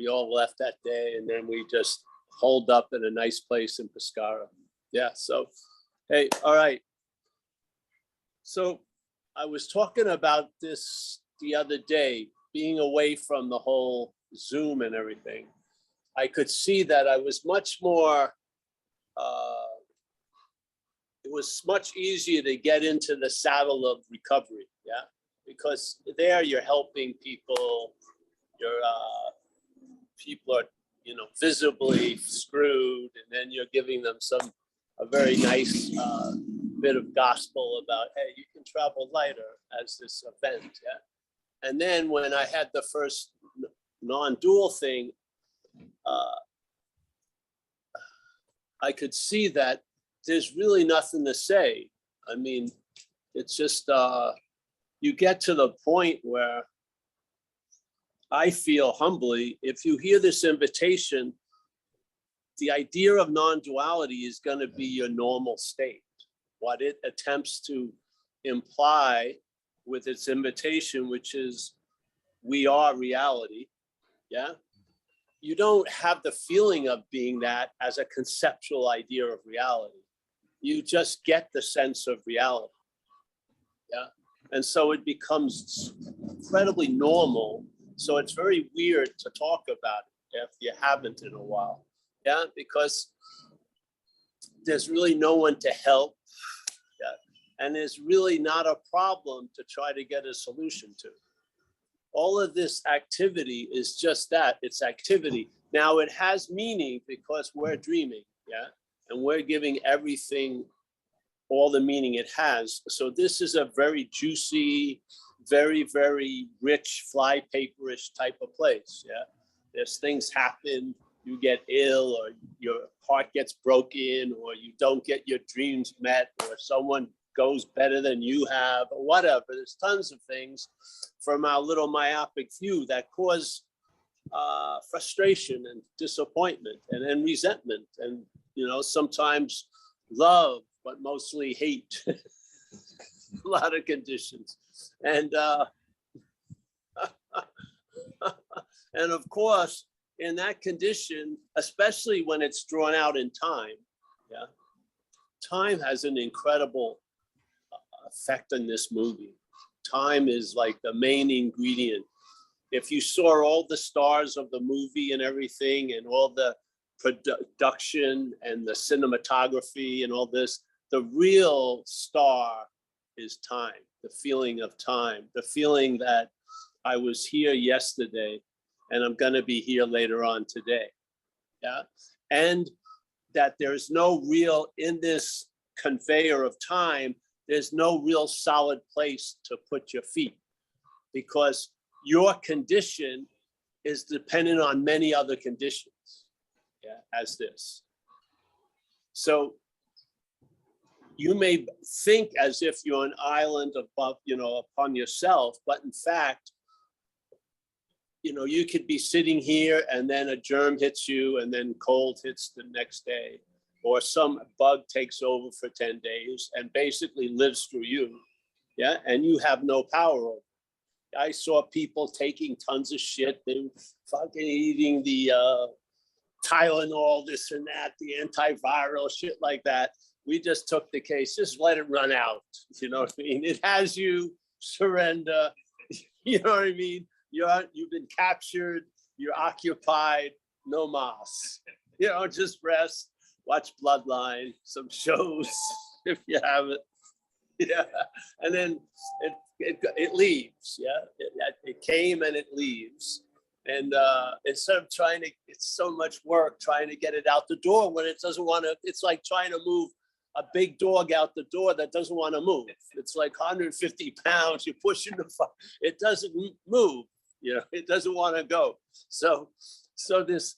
we all left that day, and then we just holed up in a nice place in Pescara. Yeah, so, hey, all right. So I was talking about this the other day, being away from the whole Zoom and everything. I could see that I was much more, it was much easier to get into the saddle of recovery, yeah? Because there you're helping people, people are, you know, visibly screwed, and then you're giving them a very nice bit of gospel about, hey, you can travel lighter as this event, yeah? And then when I had the first non-dual thing, I could see that there's really nothing to say. I mean, it's just, you get to the point where I feel humbly, if you hear this invitation, the idea of non-duality is going to be your normal state. What it attempts to imply with its invitation, which is we are reality, yeah? You don't have the feeling of being that as a conceptual idea of reality. You just get the sense of reality, yeah? And so it becomes incredibly normal. So it's very weird to talk about it if you haven't in a while, yeah? Because there's really no one to help, yeah? And there's really not a problem to try to get a solution to. All of this activity is just that, it's activity. Now it has meaning because we're dreaming, yeah? And we're giving everything all the meaning it has. So this is a very juicy, very, very rich, flypaperish type of place, yeah? There's things happen, you get ill, or your heart gets broken, or you don't get your dreams met, or someone goes better than you have, or whatever. There's tons of things from our little myopic view that cause frustration and disappointment, and then resentment, and, you know, sometimes love, but mostly hate. A lot of conditions. And and of course, in that condition, especially when it's drawn out in time, yeah, time has an incredible effect on this movie. Time is like the main ingredient. If you saw all the stars of the movie and everything, and all the production and the cinematography and all this, the real star is time, the feeling of time, the feeling that I was here yesterday and I'm gonna be here later on today, yeah? And that there's no real, in this conveyor of time, there's no real solid place to put your feet, because your condition is dependent on many other conditions, yeah, as this. So you may think as if you're an island above, you know, upon yourself, but in fact, you know, you could be sitting here and then a germ hits you and then cold hits the next day, or some bug takes over for 10 days and basically lives through you, yeah, and you have no power over it. I saw people taking tons of shit, they fucking eating the Tylenol, this and that, the antiviral, shit like that. We just took the case, just let it run out, you know what I mean? It has you, surrender, you know what I mean? You've been captured, you're occupied, no mas. You know, just rest, watch Bloodline, some shows, if you have it. Yeah, and then it leaves, yeah? It came and it leaves. And instead of trying to, it's so much work trying to get it out the door when it doesn't want to, it's like trying to move a big dog out the door that doesn't want to move. It's like 150 pounds, you're pushing the, it doesn't move, you know, it doesn't want to go. So this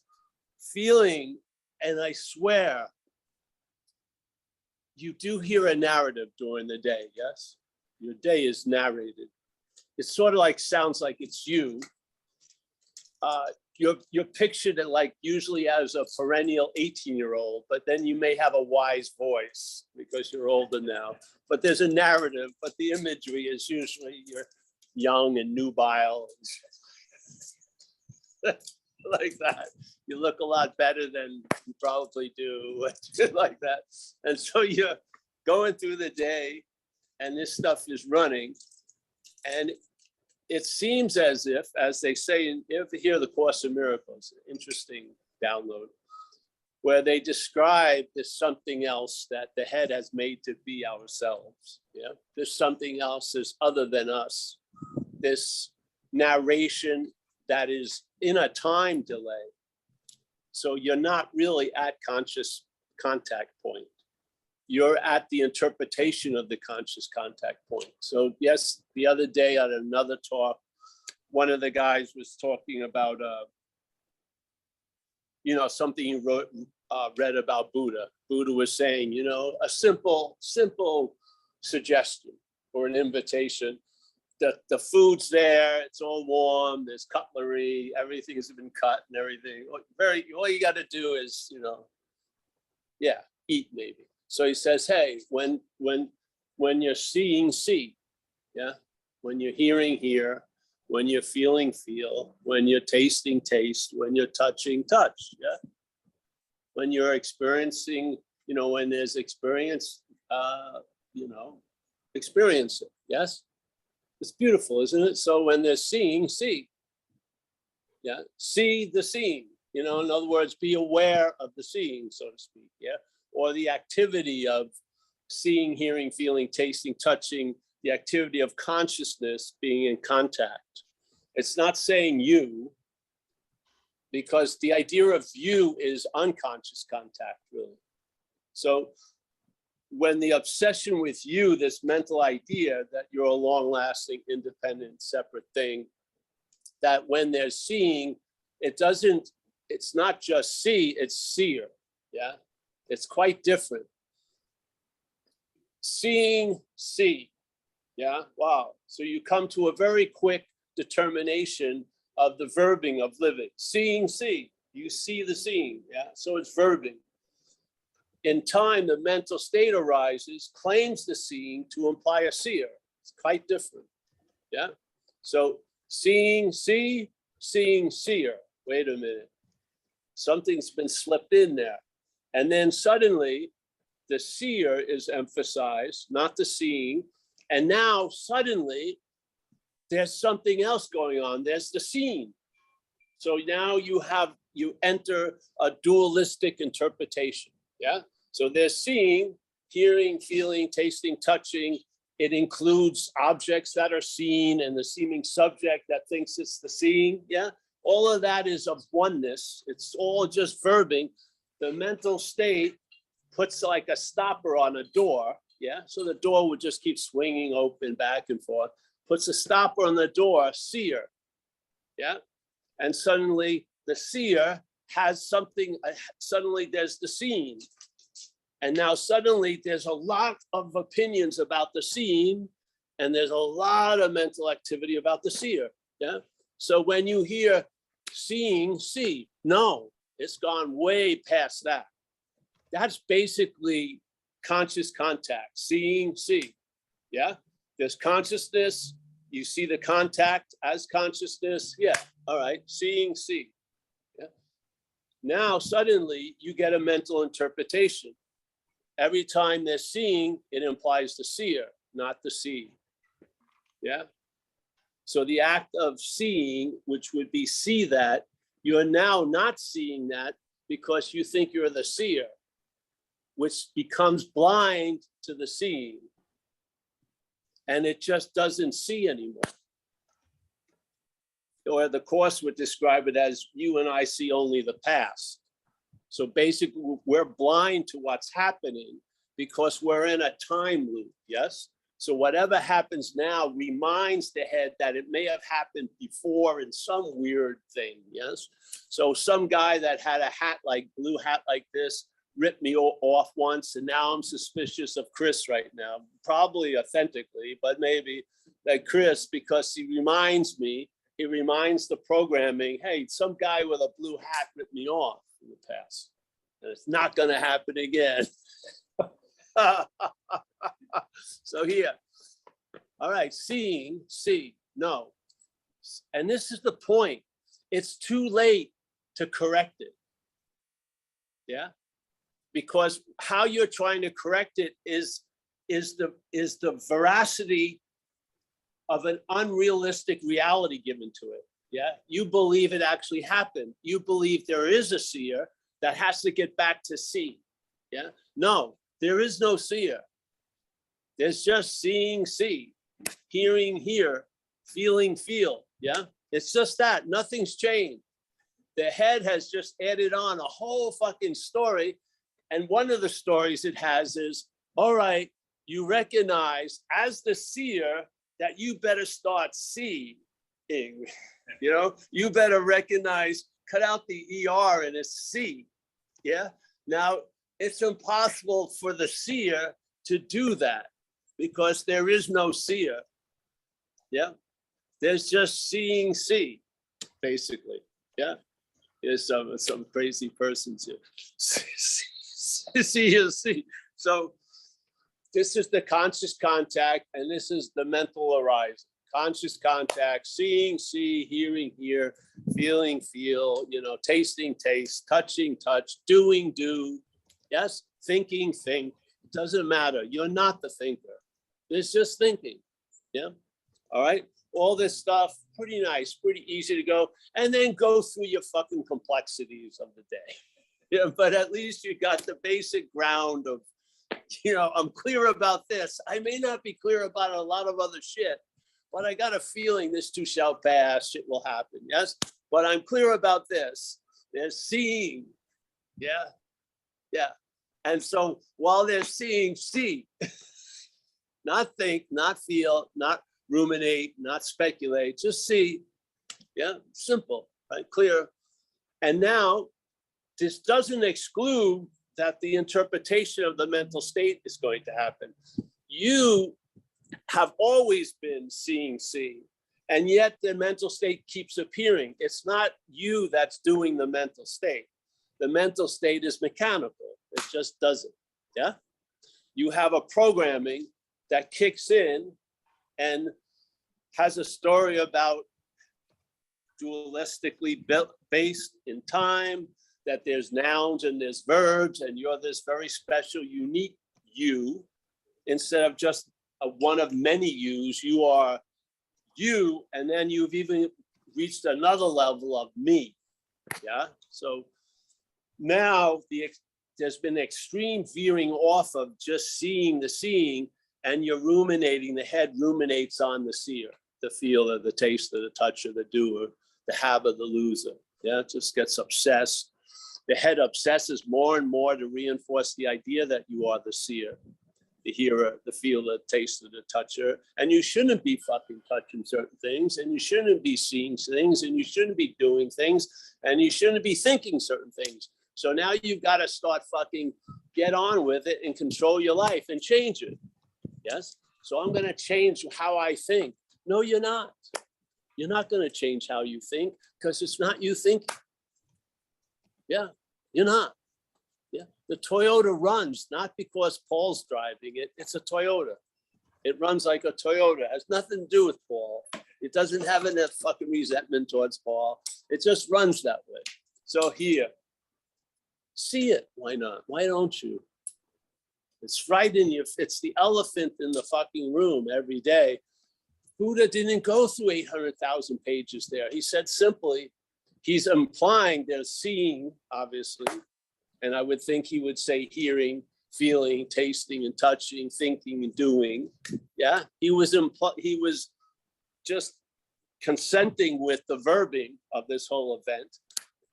feeling, and I swear, you do hear a narrative during the day, yes? Your day is narrated. It sort of like sounds like it's you. You're pictured it like usually as a perennial 18-year-old, but then you may have a wise voice because you're older now. But there's a narrative, but the imagery is usually you're young and nubile. like that. You look a lot better than you probably do, like that. And so you're going through the day and this stuff is running. And it seems as if, as they say, you ever hear the Course in Miracles, interesting download, where they describe this something else that the head has made to be ourselves. Yeah, there's something else that's other than us. This narration that is in a time delay. So you're not really at conscious contact point. You're at the interpretation of the conscious contact point. So yes, the other day at another talk, one of the guys was talking about, something he read about Buddha. Buddha was saying, a simple suggestion or an invitation. The food's there, it's all warm, there's cutlery, everything has been cut and everything. All you got to do is, eat maybe. So he says, hey, when you're seeing, see, yeah, when you're hearing, hear, when you're feeling, feel, when you're tasting, taste, when you're touching, touch, yeah, when you're experiencing, when there's experience, experience it, yes. It's beautiful, isn't it? So when they're seeing, see. Yeah, see the seeing. In other words, be aware of the seeing, so to speak. Yeah, or the activity of seeing, hearing, feeling, tasting, touching. The activity of consciousness being in contact. It's not saying you, because the idea of you is unconscious contact, really. So when the obsession with you, this mental idea that you're a long-lasting, independent, separate thing, that when they're seeing, it's not just see, it's seer, yeah? It's quite different. Seeing, see, yeah, wow. So you come to a very quick determination of the verbing of living. Seeing, see, you see the seeing, yeah? So it's verbing. In time, the mental state arises, claims the seeing to imply a seer. It's quite different, yeah? So seeing, see, seeing, seer. Wait a minute. Something's been slipped in there. And then suddenly, the seer is emphasized, not the seeing. And now suddenly, there's something else going on. There's the seeing. So now you enter a dualistic interpretation, yeah? So they're seeing, hearing, feeling, tasting, touching. It includes objects that are seen and the seeming subject that thinks it's the seeing, yeah? All of that is of oneness. It's all just verbing. The mental state puts like a stopper on a door, yeah? So the door would just keep swinging open back and forth. Puts a stopper on the door, seer, yeah? And suddenly the seer has something, suddenly there's the seeing. And now suddenly there's a lot of opinions about the seeing, and there's a lot of mental activity about the seer, yeah? So when you hear seeing, see, no, it's gone way past that. That's basically conscious contact, seeing, see, yeah? There's consciousness, you see the contact as consciousness, yeah, all right, seeing, see, yeah? Now suddenly you get a mental interpretation. Every time they're seeing, it implies the seer, not the see, yeah? So the act of seeing, which would be see that, you're now not seeing that because you think you're the seer, which becomes blind to the seeing. And it just doesn't see anymore. Or the Course would describe it as you and I see only the past. So basically, we're blind to what's happening because we're in a time loop, yes? So whatever happens now reminds the head that it may have happened before in some weird thing, yes? So some guy that had a hat like, blue hat like this, ripped me off once, and now I'm suspicious of Chris right now, probably authentically, but maybe that Chris, because he reminds the programming, hey, some guy with a blue hat ripped me off in the past, and it's not gonna happen again. So here, all right, seeing, see, no. And this is the point. It's too late to correct it. Yeah, because how you're trying to correct it is the veracity of an unrealistic reality given to it. Yeah, you believe it actually happened. You believe there is a seer that has to get back to see. Yeah, no, there is no seer. There's just seeing, see, hearing, hear, feeling, feel. Yeah, it's just that. Nothing's changed. The head has just added on a whole fucking story. And one of the stories it has is, all right, you recognize as the seer that you better start seeing. You know, you better recognize, cut out the ER and it's see. Yeah. Now, it's impossible for the seer to do that because there is no seer. Yeah. There's just seeing, see, basically. Yeah. There's some crazy persons here. See. So this is the conscious contact, and this is the mental arising. Conscious contact, seeing, see, hearing, hear, feeling, feel, you know, tasting, taste, touching, touch, doing, do. Yes, thinking, think. It doesn't matter. You're not the thinker. It's just thinking. Yeah. All right. All this stuff, pretty nice, pretty easy to go, and then go through your fucking complexities of the day. Yeah, but at least you got the basic ground of, you know, I'm clear about this. I may not be clear about a lot of other shit, but I got a feeling this too shall pass, shit will happen, yes? But I'm clear about this. There's seeing, yeah. And so while they're seeing, see, not think, not feel, not ruminate, not speculate, just see. Yeah, simple, right? Clear. And now this doesn't exclude that the interpretation of the mental state is going to happen. You have always been seeing, see, and yet the mental state keeps appearing. It's not you that's doing the mental state. The mental state is mechanical. It just does it. Yeah. You have a programming that kicks in and has a story about dualistically based in time, that there's nouns and there's verbs, and you're this very special, unique you, instead of just one of many yous. You are you, and then you've even reached another level of me. Yeah. So now there's been extreme veering off of just seeing the seeing, and you're ruminating. The head ruminates on the seer, the feeler, the taster, the toucher, the doer, the haver, the loser. Yeah, it just gets obsessed. The head obsesses more and more to reinforce the idea that you are the seer, the hearer, the feeler, taster, the toucher. And you shouldn't be fucking touching certain things, and you shouldn't be seeing things, and you shouldn't be doing things, and you shouldn't be thinking certain things. So now you've got to start fucking get on with it and control your life and change it. Yes. So I'm going to change how I think. No, you're not. You're not going to change how you think, because it's not you thinking. Yeah, you're not. Yeah, the Toyota runs not because Paul's driving it. It's a Toyota. It runs like a Toyota. It has nothing to do with Paul. It doesn't have any fucking resentment towards Paul. It just runs that way. So here, see it. Why not? Why don't you? It's right in your, it's the elephant in the fucking room every day. Buddha didn't go through 800,000 pages there. He said simply, he's implying they're seeing, obviously, and I would think he would say hearing, feeling, tasting, and touching, thinking, and doing. Yeah, he was just consenting with the verbing of this whole event,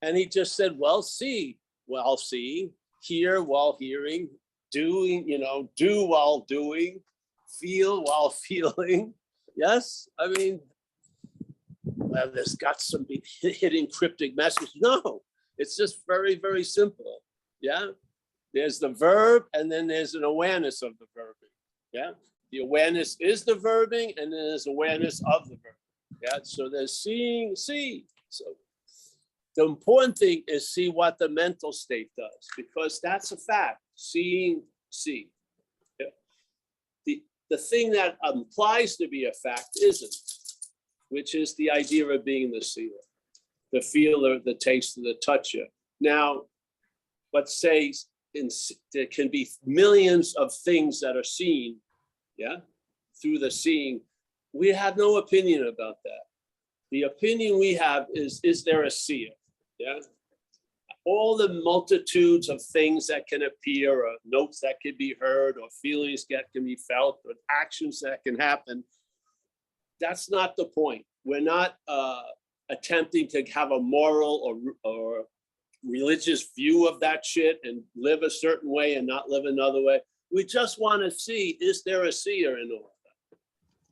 and he just said, well, see while seeing, hear while hearing, doing, you know, do while doing, feel while feeling. Yes, I mean, well, there's got some hidden cryptic message. No, it's just very, very simple. Yeah, there's the verb, and then there's an awareness of the verbing. Yeah, the awareness is the verbing, and then there's awareness of the verb. Yeah, so there's seeing, see. So the important thing is see what the mental state does, because that's a fact. Seeing, see. Yeah. The thing that implies to be a fact isn't, which is the idea of being the seer. the feeler, the taster, the toucher. Now, let's say there can be millions of things that are seen, yeah, through the seeing. We have no opinion about that. The opinion we have is there a seer? Yeah. All the multitudes of things that can appear, or notes that can be heard, or feelings that can be felt, or actions that can happen. That's not the point. We're not attempting to have a moral or religious view of that shit and live a certain way and not live another way. We just want to see, is there a seer in all of that?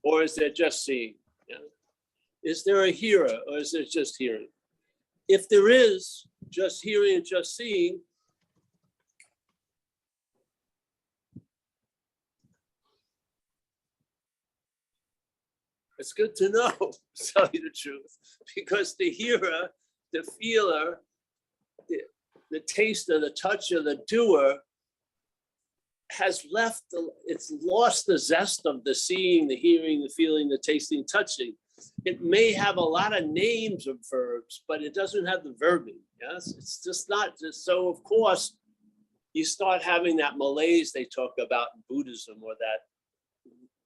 Or is there just seeing? Yeah? Is there a hearer, or is there just hearing? If there is just hearing and just seeing, it's good to know, to tell you the truth, because the hearer, the feeler, the taster, the toucher, the doer has left, it's lost the zest of the seeing, the hearing, the feeling, the tasting, touching. It may have a lot of names of verbs, but it doesn't have the verbing. Yes, it's just not. So of course, you start having that malaise they talk about in Buddhism, or that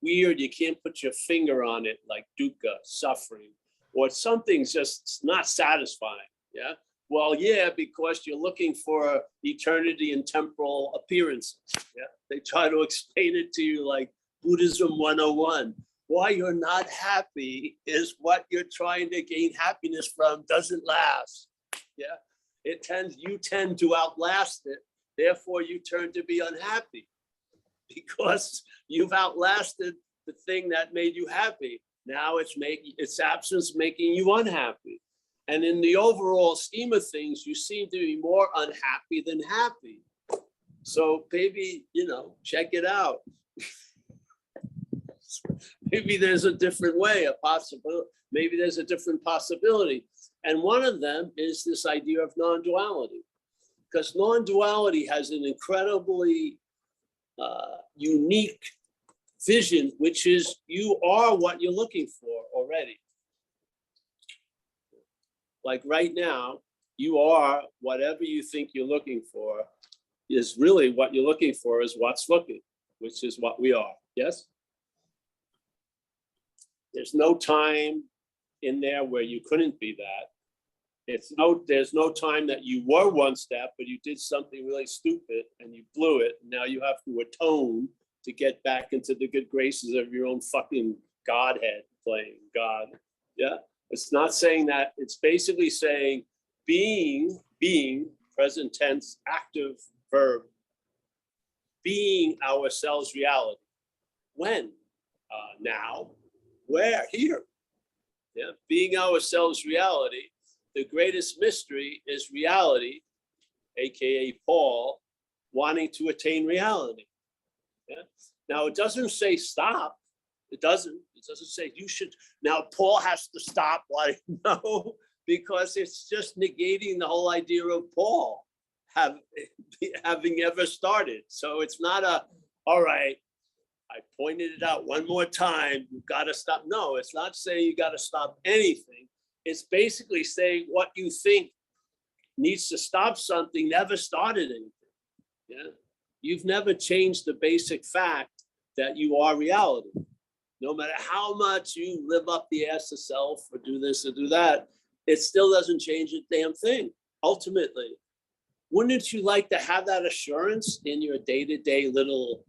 weird, you can't put your finger on it, like dukkha, suffering, or something's just not satisfying. Yeah. Well, yeah, because you're looking for eternity and temporal appearances. Yeah. They try to explain it to you like Buddhism 101. Why you're not happy is what you're trying to gain happiness from doesn't last. Yeah, you tend to outlast it. Therefore, you turn to be unhappy because you've outlasted the thing that made you happy. Now its absence making you unhappy. And in the overall scheme of things, you seem to be more unhappy than happy. So maybe, check it out. Maybe there's a different way, a possibility. Maybe there's a different possibility. And one of them is this idea of non-duality. Because non-duality has an incredibly unique vision, which is you are what you're looking for already. Like right now, you are whatever you think you're looking for is really what you're looking for is what's looking, which is what we are. Yes? There's no time in there where you couldn't be that. There's no time that you were one step, but you did something really stupid and you blew it. And now you have to atone to get back into the good graces of your own fucking Godhead playing God. Yeah. It's not saying that. It's basically saying being, present tense, active verb, being ourselves reality. When? Now. Where? Here. Yeah. Being ourselves reality. The greatest mystery is reality, aka Paul, wanting to attain reality. Yeah. Now it doesn't say stop. It doesn't say you should. Now Paul has to stop. Why? No, because it's just negating the whole idea of Paul having ever started. So it's not all right, I pointed it out one more time, you got to stop. No, it's not saying you got to stop anything. It's basically saying what you think needs to stop something never started anything. Yeah, you've never changed the basic fact that you are reality. No matter how much you live up the ass of self or do this or do that, it still doesn't change a damn thing. Ultimately, wouldn't you like to have that assurance in your day-to-day little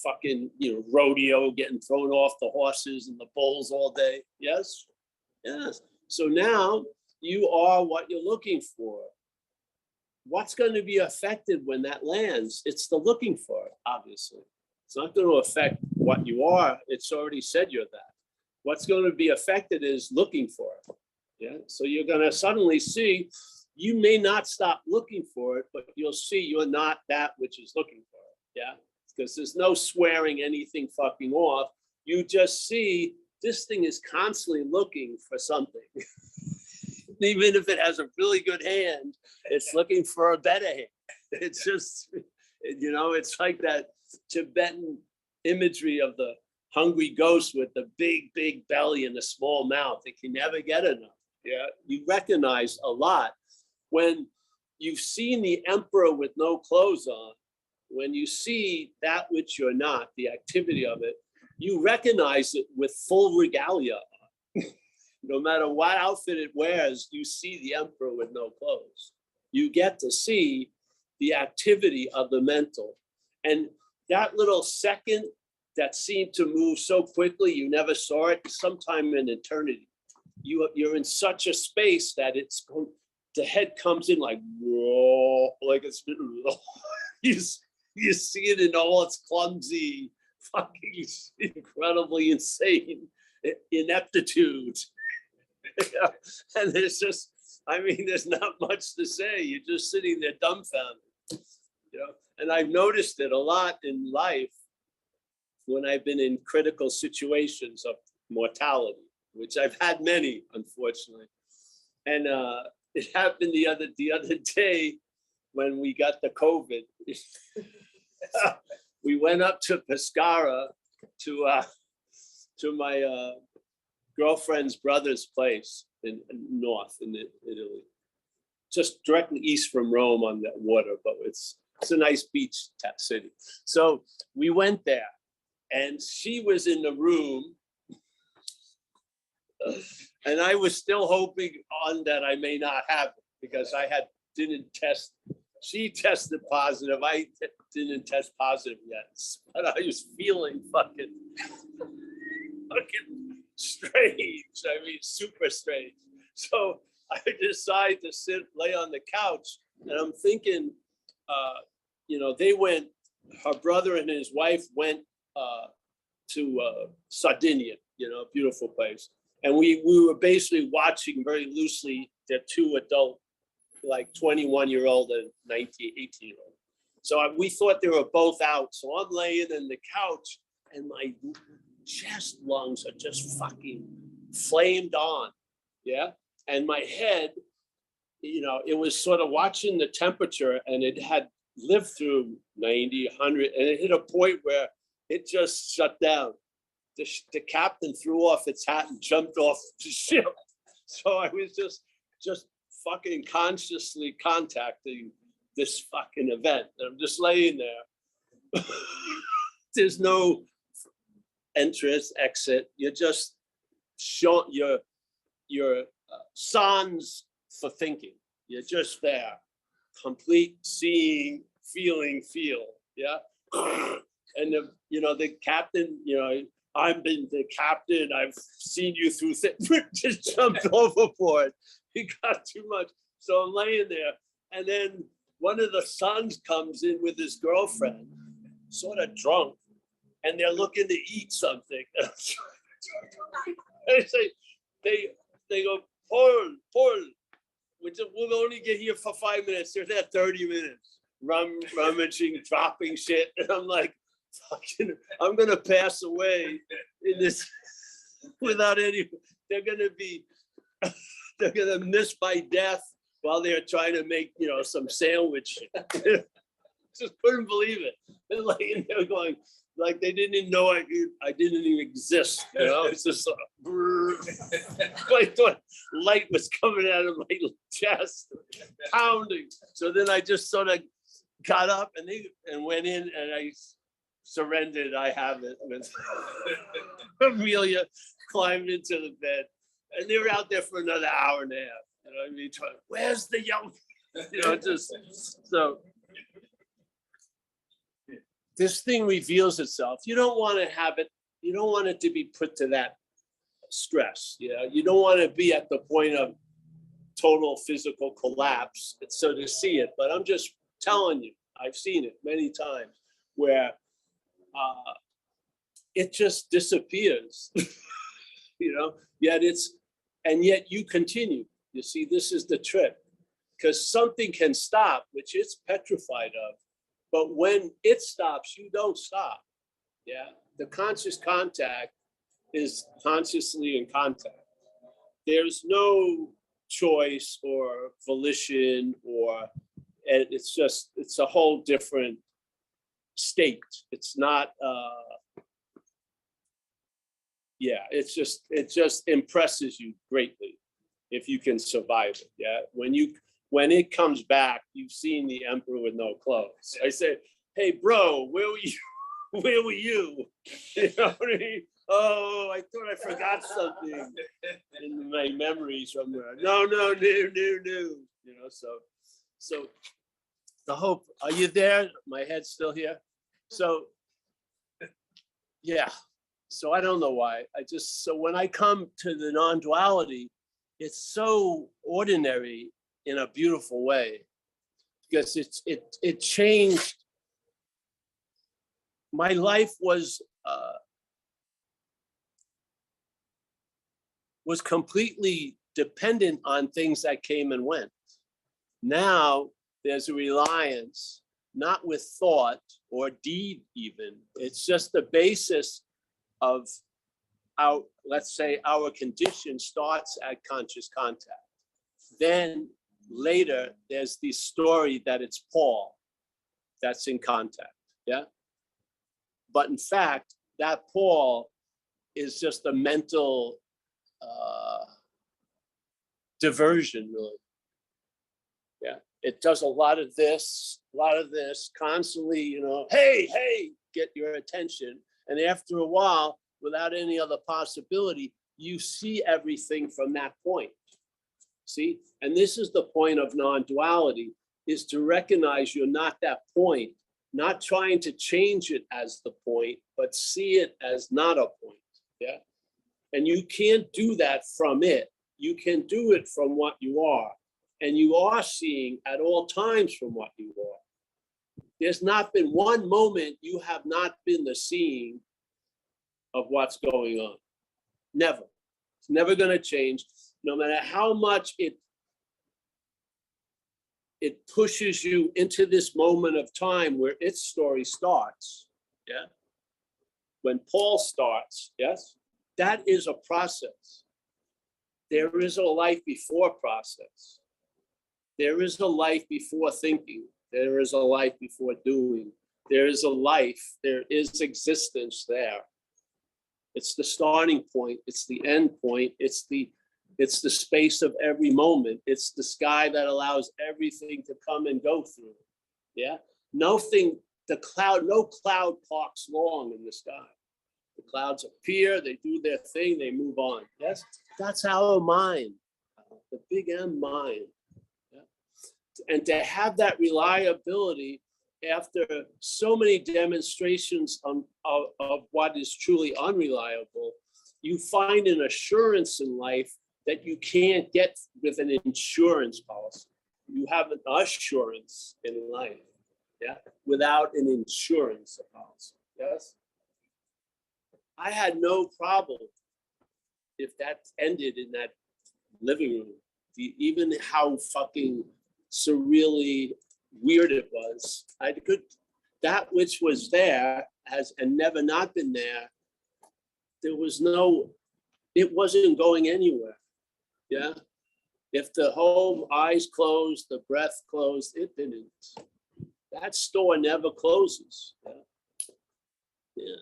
fucking rodeo, getting thrown off the horses and the bulls all day? Yes. So now you are what you're looking for. What's going to be affected when that lands? It's the looking for it, obviously. It's not going to affect what you are. It's already said you're that. What's going to be affected is looking for it. Yeah. So you're going to suddenly see, you may not stop looking for it, but you'll see you're not that which is looking for it. Yeah. Because there's no swearing anything fucking off. You just see this thing is constantly looking for something. Even if it has a really good hand, it's looking for a better hand. It's just, it's like that Tibetan imagery of the hungry ghost with the big, big belly and the small mouth. It can never get enough. Yeah, you recognize a lot when you've seen the emperor with no clothes on. When you see that which you're not, the activity of it, you recognize it with full regalia. No matter what outfit it wears, you see the emperor with no clothes. You get to see the activity of the mental. And that little second that seemed to move so quickly, you never saw it, sometime in eternity. You're in such a space that the head comes in like, whoa, like it's, you see it in all its clumsy, fucking incredibly insane ineptitude. Yeah. And there's just, I mean, there's not much to say. You're just sitting there dumbfounded, you know. And I've noticed it a lot in life when I've been in critical situations of mortality, which I've had many, unfortunately. And it happened the other day when we got the COVID. We went up to Pescara to my girlfriend's brother's place in north in Italy, just directly east from Rome on the water, but it's a nice beach city. So we went there, and she was in the room, and I was still hoping on that I may not have it because I didn't test. She tested positive. I didn't test positive yet, but I was feeling fucking strange. I mean, super strange. So I decided to lay on the couch, and I'm thinking, you know, her brother and his wife went to Sardinia, you know, a beautiful place. And we were basically watching very loosely their two adult, like 21-year-old and 18-year-old. So we thought they were both out. So I'm laying in the couch, and my chest lungs are just fucking flamed on, yeah? And my head, you know, it was sort of watching the temperature, and it had lived through 90, 100, and it hit a point where it just shut down. The captain threw off its hat and jumped off the ship. So I was just fucking consciously contacting this fucking event. And I'm just laying there. There's no entrance, exit. You're just showing your sans for thinking. You're just there, complete seeing, feeling, feel. Yeah. And the captain, I've been the captain. I've seen you through things. Just jumped overboard. He got too much. So I'm laying there, and then one of the sons comes in with his girlfriend, sort of drunk, and they're looking to eat something. They go, Paul, we'll only get here for 5 minutes. They're there 30 minutes, rummaging, dropping shit, and I'm like, fucking, I'm gonna pass away in this without any. They're gonna miss my death while they're trying to make some sandwich. Just couldn't believe it. They're laying there going like they didn't even know I didn't even exist. It's just sort of like light was coming out of my chest, pounding. So then I just sort of got up and went in, and I surrendered. I have it. Amelia climbed into the bed, and they were out there for another hour and a half. You know what I mean? Where's the young? Just so. This thing reveals itself. You don't want to have it. You don't want it to be put to that stress. You don't want to be at the point of total physical collapse. So to see it, but I'm just telling you, I've seen it many times where it just disappears. Yet you continue. You see, this is the trick, because something can stop, which it's petrified of. But when it stops, you don't stop. Yeah. The conscious contact is consciously in contact. There's no choice or volition, it's a whole different state. It's not, it just impresses you greatly. if you can survive it. Yeah, when it comes back, you've seen the emperor with no clothes. I said, hey, bro, where were you? Where were you? You know what I mean? Oh, I thought I forgot something in my memories somewhere. No. You know, so the hope. Are you there? My head's still here. So, yeah. So I don't know why. So when I come to the non-duality, it's so ordinary in a beautiful way, because it changed. My life was completely dependent on things that came and went. Now there's a reliance, not with thought or deed even. It's just the basis of our, let's say, our condition starts at conscious contact. Then later there's the story that it's Paul that's in contact, yeah? But in fact, that Paul is just a mental diversion, really. Yeah, it does a lot of this, constantly, you know, hey, get your attention. And after a while, without any other possibility, you see everything from that point. See, and this is the point of non-duality, is to recognize you're not that point, not trying to change it as the point, but see it as not a point. Yeah. And you can't do that from it. You can do it from what you are. And you are seeing at all times from what you are. There's not been one moment you have not been the seeing of what's going on. Never. It's never going to change. No matter how much it pushes you into this moment of time where its story starts. Yeah. When Paul starts, yes, that is a process. There is a life before process. There is a life before thinking. There is a life before doing. There is a life. There is existence there. It's the starting point. It's the end point. It's the space of every moment. It's the sky that allows everything to come and go through. Yeah. No cloud parks long in the sky. The clouds appear, they do their thing, they move on. Yes, that's our mind, the big M mind. Yeah? And to have that reliability after so many demonstrations of what is truly unreliable, you find an assurance in life that you can't get with an insurance policy. You have an assurance in life, yeah, without an insurance policy. Yes. I had no problem if that ended in that living room. Even how fucking surreally weird it was, that which was there and never not been there, it wasn't going anywhere. Yeah. If the whole eyes closed, the breath closed, it didn't. That store never closes. Yeah. Yeah.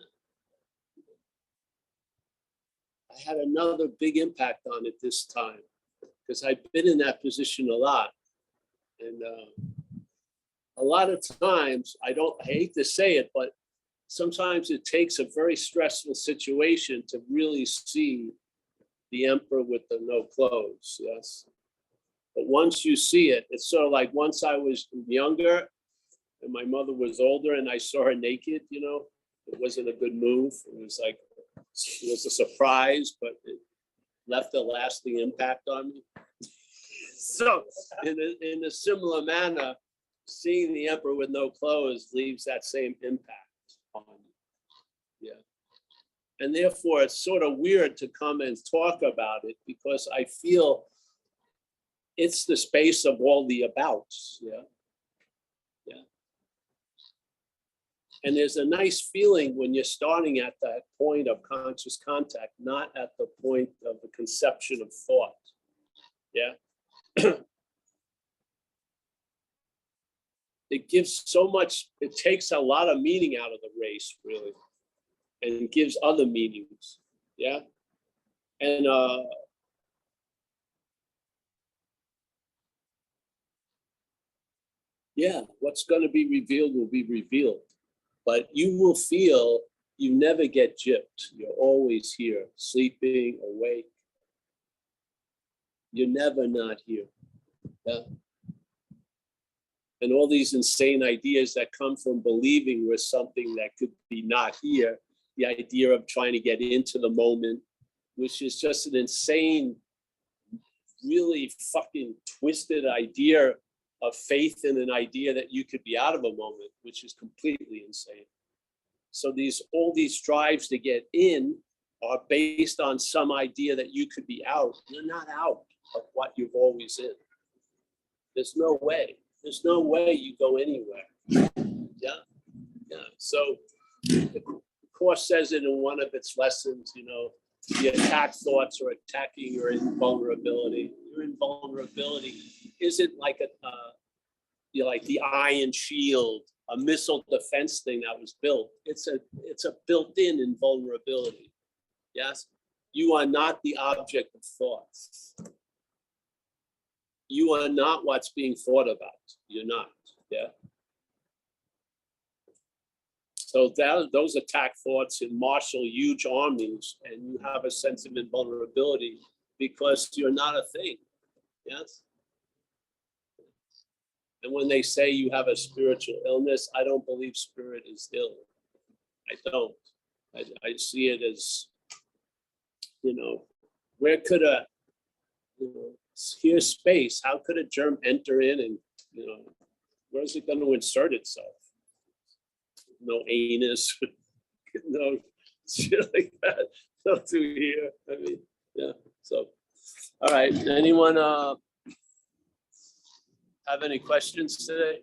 I had another big impact on it this time because I've been in that position a lot. And a lot of times, I hate to say it, but sometimes it takes a very stressful situation to really see the emperor with the no clothes, yes. But once you see it, it's sort of like once I was younger and my mother was older and I saw her naked, you know, it wasn't a good move. It was a surprise, but it left a lasting impact on me. So in a similar manner, seeing the emperor with no clothes leaves that same impact on me. Yeah. And therefore, it's sort of weird to come and talk about it because I feel it's the space of all the abouts. Yeah. Yeah. And there's a nice feeling when you're starting at that point of conscious contact, not at the point of the conception of thought. Yeah. It gives so much, it takes a lot of meaning out of the race, really, and gives other meanings. Yeah. And Yeah, what's going to be revealed will be revealed. But you will feel you never get gypped. You're always here, sleeping, awake. You're never not here. Yeah. And all these insane ideas that come from believing we're something that could be not here, the idea of trying to get into the moment, which is just an insane, really fucking twisted idea of faith in an idea that you could be out of a moment, which is completely insane. So all these drives to get in are based on some idea that you could be out. You're not out of what you've always in. There's no way. There's no way you go anywhere. Yeah. So the Course says it in one of its lessons, the attack thoughts are attacking your invulnerability. Your invulnerability isn't like like the iron shield, a missile defense thing that was built. It's a built-in invulnerability. Yes, you are not the object of thoughts. You are not what's being thought about. You're not. Yeah. So those attack thoughts and marshal huge armies, and you have a sense of invulnerability because you're not a thing. Yes. And when they say you have a spiritual illness, I don't believe spirit is ill. I don't. I see it as, where could here's space. How could a germ enter in and, where is it going to insert itself? No anus, no shit like that. No through here. I mean, yeah. So, all right. Anyone have any questions today?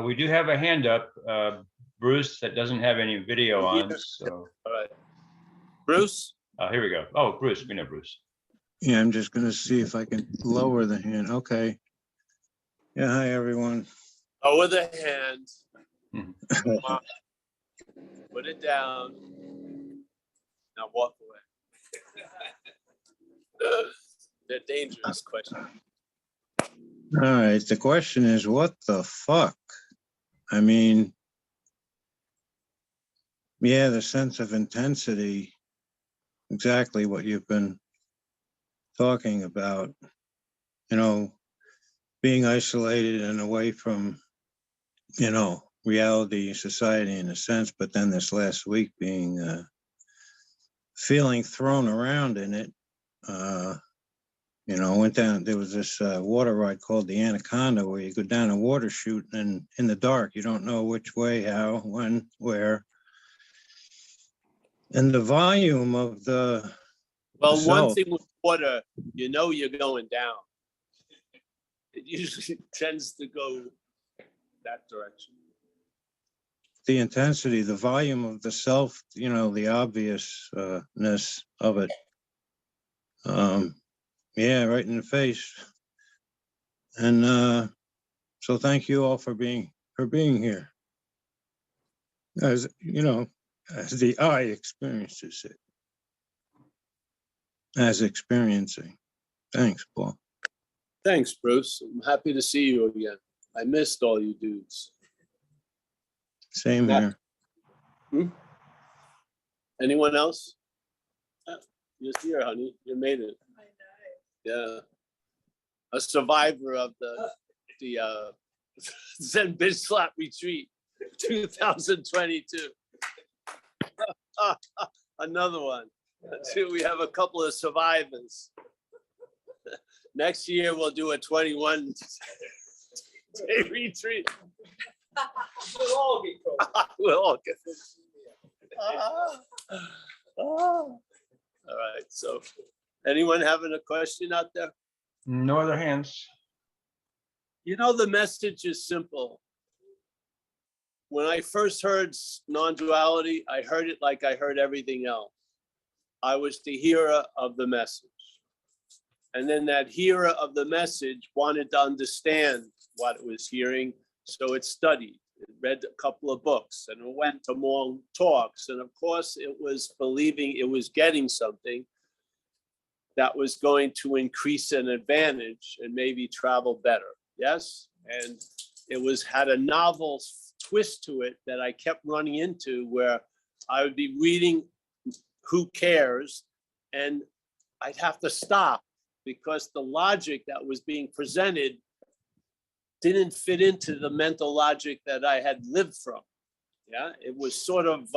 We do have a hand up, Bruce, that doesn't have any video on. So, all right, Bruce. Here we go. Oh, Bruce, we know Bruce. Yeah, I'm just going to see if I can lower the hand. Okay. Yeah, hi, everyone. Lower the hand. Come on. Put it down. Now walk away. They're dangerous questions. All right. The question is, what the fuck? I mean, yeah, the sense of intensity, exactly what you've been talking about, being isolated and away from, reality, society in a sense, but then this last week being, feeling thrown around in it, went down, there was this water ride called the Anaconda where you go down a water chute and in the dark, you don't know which way, how, when, where. And the volume of the Well, self, one thing with water, you're going down. It usually tends to go that direction. the intensity, the volume of the self, the obviousness of it. Yeah, right in the face. And so thank you all for being here. As as the I experiences it. As experiencing. Thanks, Paul. Thanks, Bruce. I'm happy to see you again. I missed all you dudes. Same here. Anyone else? You're here, honey. You made it. I know. Yeah. A survivor of the Zen Bitch Slap Retreat 2022. Another one. We have a couple of survivors. Next year we'll do a 21 day retreat. We'll all get COVID. We'll all get all right. So, anyone having a question out there? No other hands. The message is simple. When I first heard non-duality, I heard it like I heard everything else. I was the hearer of the message. And then that hearer of the message wanted to understand what it was hearing. So it studied, it read a couple of books, and it went to more talks. And of course, it was believing it was getting something that was going to increase an advantage and maybe travel better. Yes? And had a novel twist to it that I kept running into, where I would be reading Who Cares, and I'd have to stop because the logic that was being presented didn't fit into the mental logic that I had lived from. Yeah, it was sort of,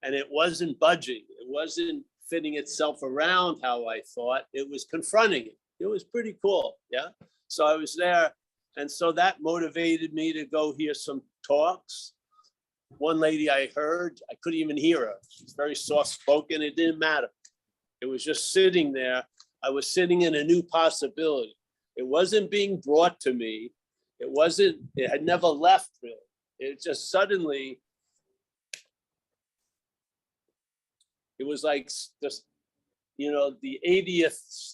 and it wasn't budging. It wasn't fitting itself around how I thought. It was confronting it. It was pretty cool. Yeah. So I was there. And so that motivated me to go hear some talks. One lady I heard, I couldn't even hear her. She's very soft spoken. It didn't matter. It was just sitting there. I was sitting in a new possibility. It wasn't being brought to me. It had never left really. It just suddenly, it was like just, the 80th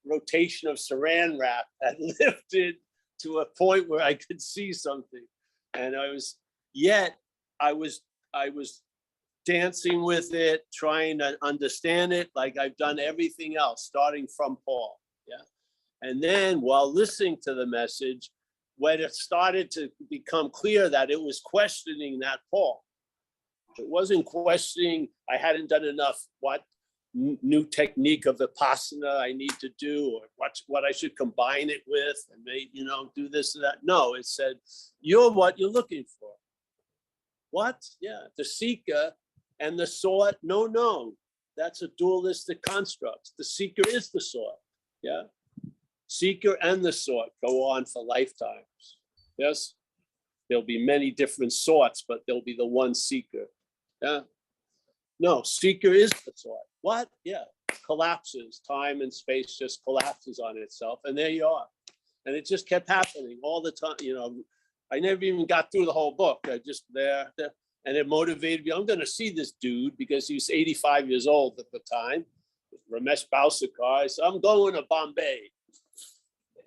rotation of saran wrap had lifted to a point where I could see something. And I was dancing with it, trying to understand it, like I've done everything else, starting from Paul. Yeah. And then while listening to the message, when it started to become clear that it was questioning that Paul. It wasn't questioning, I hadn't done enough, what new technique of Vipassana I need to do, or what I should combine it with, and do this and that. No, it said, you're what you're looking for. What? Yeah, the seeker and the sought, no, that's a dualistic construct. The seeker is the sought. Yeah. Seeker and the sought go on for lifetimes. Yes, there'll be many different sorts, but there'll be the one seeker. Yeah. No, seeker is the sought. What? Yeah. Collapses. Time and space just collapses on itself. And there you are. And it just kept happening all the time. I never even got through the whole book. I just there. And it motivated me. I'm going to see this dude because he was 85 years old at the time. Ramesh Balsekar. So I'm going to Bombay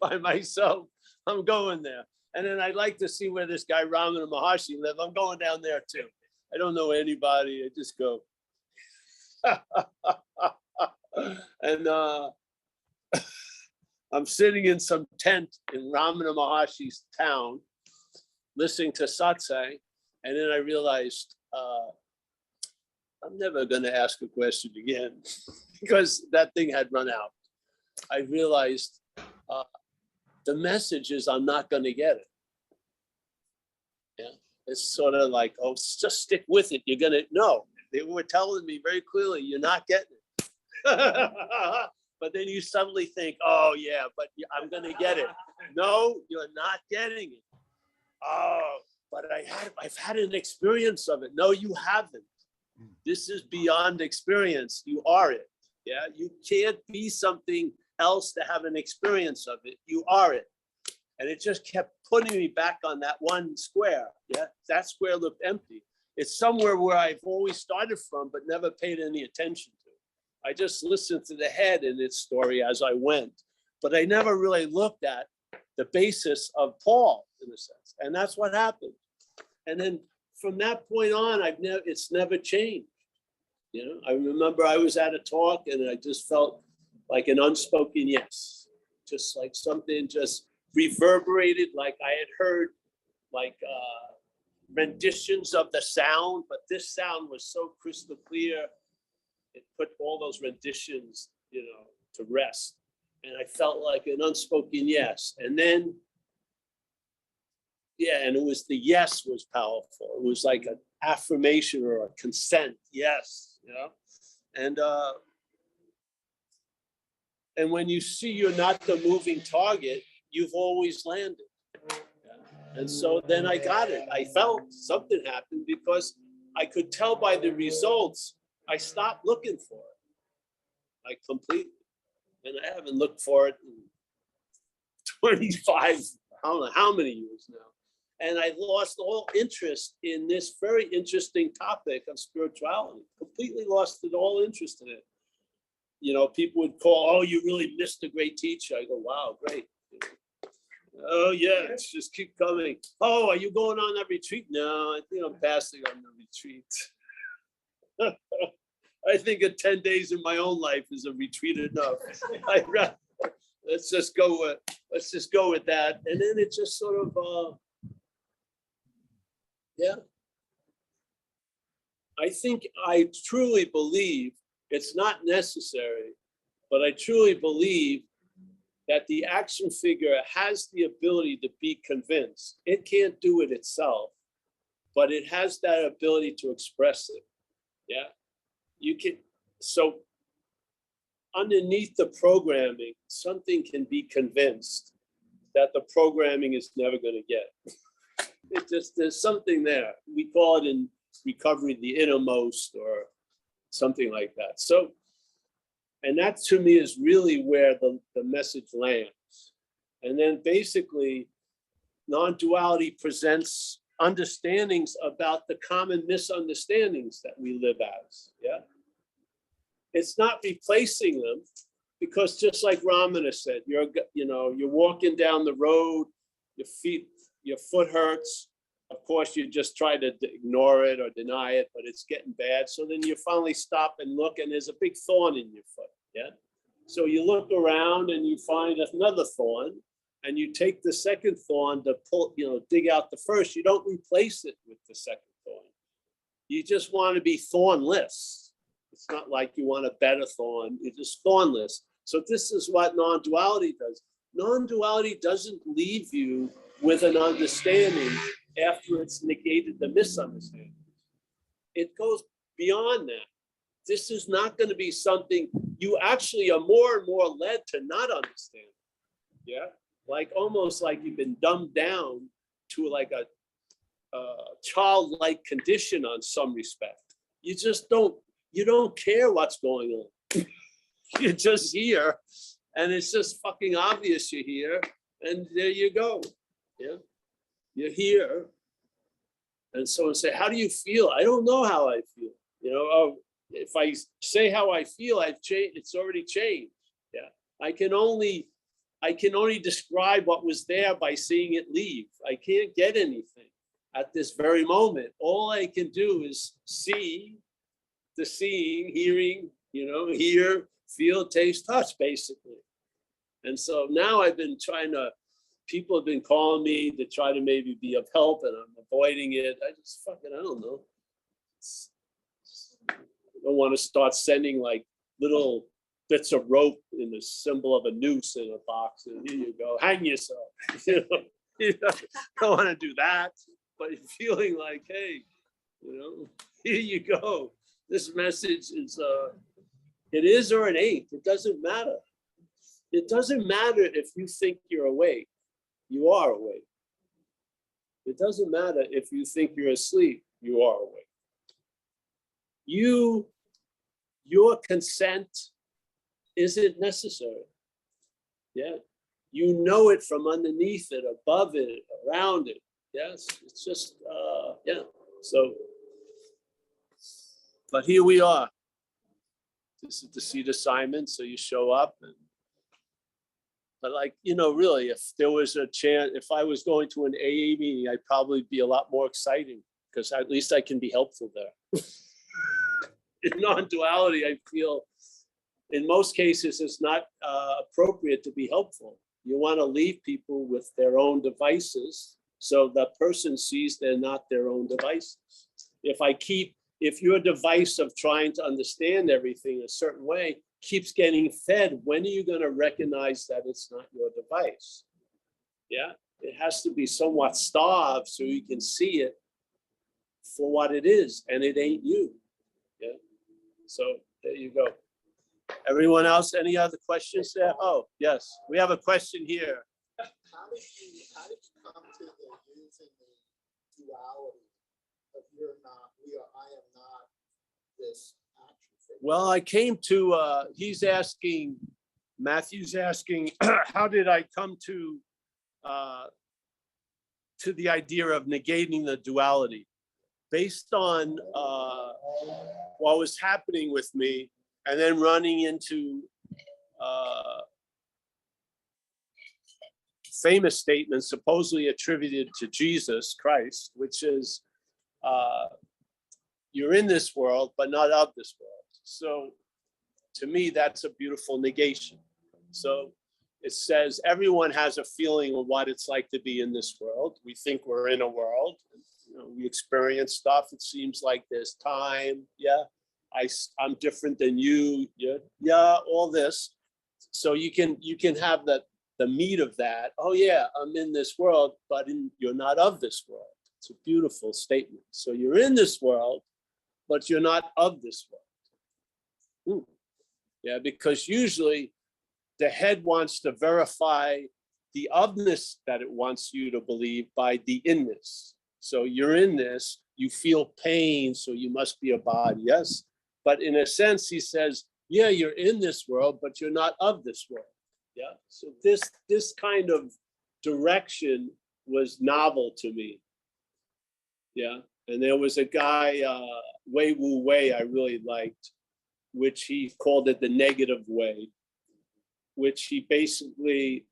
by myself. I'm going there. And then I'd like to see where this guy Ramana Maharshi lived. I'm going down there too. I don't know anybody. I just go. And I'm sitting in some tent in Ramana Maharshi's town, listening to satsang. And then I realized I'm never going to ask a question again because that thing had run out. I realized the message is I'm not going to get it. Yeah, it's sort of like, oh, just stick with it. You're going to, no, they were telling me very clearly, you're not getting it. But then you suddenly think, oh yeah, but I'm going to get it. No, you're not getting it. Oh, but I've had an experience of it. No, you haven't. This is beyond experience. You are it. Yeah, you can't be something else to have an experience of it. You are it. And it just kept putting me back on that one square. Yeah, that square looked empty. It's somewhere where I've always started from, but never paid any attention to. I just listened to the head in its story as I went, but I never really looked at the basis of Paul in a sense. And that's what happened. And then from that point on, it's never changed. I remember I was at a talk and I just felt like an unspoken yes, just like something just reverberated, like I had heard like renditions of the sound, but this sound was so crystal clear, it put all those renditions, to rest. And I felt like an unspoken yes. And then, and it was the yes was powerful. It was like an affirmation or a consent, yes, And when you see you're not the moving target, you've always landed. And so then I got it. I felt something happened because I could tell by the results, I stopped looking for it, like completely. And I haven't looked for it in 25, I don't know how many years now. And I lost all interest in this very interesting topic of spirituality, completely lost all interest in it. People would call, oh, you really missed a great teacher. I go, wow, great. Oh, yeah, just keep coming. Oh, are you going on that retreat? No, I think I'm passing on the retreat. I think 10 days in my own life is a retreat enough. let's just go with that. And then it just sort of, yeah. I think I truly believe it's not necessary, but I truly believe that the action figure has the ability to be convinced. It can't do it itself, but it has that ability to express it. Yeah, you can. So underneath the programming, something can be convinced that the programming is never going to get. It just, there's something there. We call it in recovery the innermost or something like that. So, and that to me is really where the message lands. And then basically, non-duality presents understandings about the common misunderstandings that we live as. Yeah, it's not replacing them, because just like Ramana said, you're walking down the road, your foot hurts. Of course, you just try to ignore it or deny it, but it's getting bad. So then you finally stop and look, and there's a big thorn in your foot. Yeah. So you look around and you find another thorn, and you take the second thorn to pull, dig out the first. You don't replace it with the second thorn. You just want to be thornless. It's not like you want a better thorn. You're just thornless. So this is what non-duality does. Non-duality doesn't leave you with an understanding after it's negated the misunderstanding. It goes beyond that. This is not going to be something you actually are more and more led to not understand. Yeah, like almost like you've been dumbed down to like a childlike condition on some respect. You just don't care what's going on. You're just here, and it's just fucking obvious you're here, and there you go. Yeah, you're here, and someone say, "How do you feel?" I don't know how I feel. If I say how I feel, I've changed. It's already changed. Yeah, I can only describe what was there by seeing it leave. I can't get anything at this very moment. All I can do is see the seeing, hearing, hear, feel, taste, touch, basically. And so now I've been people have been calling me to try to maybe be of help, and I'm avoiding it. I don't know. I don't want to start sending like little bits of rope in the symbol of a noose in a box, and here you go, hang yourself. I don't want to do that, but feeling like, hey, here you go. This message is, it is or it ain't. It doesn't matter. It doesn't matter if you think you're awake. You are awake. It doesn't matter if you think you're asleep. You are awake. Your consent isn't necessary. Yeah. You know it from underneath it, above it, around it. Yes. It's just, yeah. So, but here we are. This is the seat assignment. So you show up. But like, really, if there was a chance, if I was going to an AA meeting, I'd probably be a lot more exciting, because at least I can be helpful there. In non-duality, I feel in most cases it's not appropriate to be helpful. You want to leave people with their own devices, so that person sees they're not their own devices. If your device of trying to understand everything a certain way keeps getting fed, when are you going to recognize that it's not your device? Yeah, it has to be somewhat starved so you can see it for what it is, and it ain't you. Yeah, so there you go. Everyone else, any other questions there? Oh, yes, we have a question here. How did you come to using the duality of I am not this action figure? Well, I came to, Matthew's asking, how did I come to the idea of negating the duality? Based on what was happening with me, and then running into famous statements supposedly attributed to Jesus Christ, which is, you're in this world, but not of this world. So to me, that's a beautiful negation. So it says everyone has a feeling of what it's like to be in this world. We think we're in a world. You know, we experience stuff. It seems like there's time. Yeah, I'm different than you. Yeah, all this. So you can have the meat of that. Oh yeah, I'm in this world, but you're not of this world. It's a beautiful statement. So you're in this world, but you're not of this world. Yeah, because usually the head wants to verify the ofness that it wants you to believe by the inness. So you're in this, you feel pain, so you must be a body, yes? But in a sense, he says, yeah, you're in this world, but you're not of this world. Yeah, so this kind of direction was novel to me. Yeah, and there was a guy, Wei Wu Wei, I really liked, which he called it the negative way, which he basically,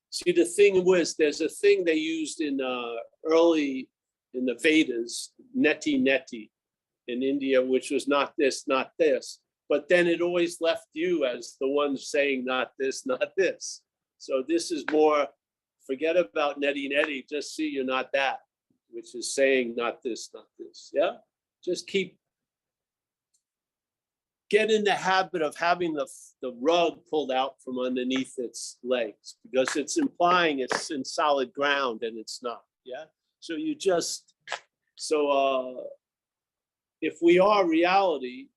see, the thing was, there's a thing they used in early in the Vedas, neti neti in India, which was not this, not this. But then it always left you as the one saying not this, not this. So this is more, forget about neti neti, just see you're not that, which is saying not this, not this. Yeah, just get in the habit of having the rug pulled out from underneath its legs, because it's implying it's in solid ground and it's not. Yeah, so you just, so if we are reality,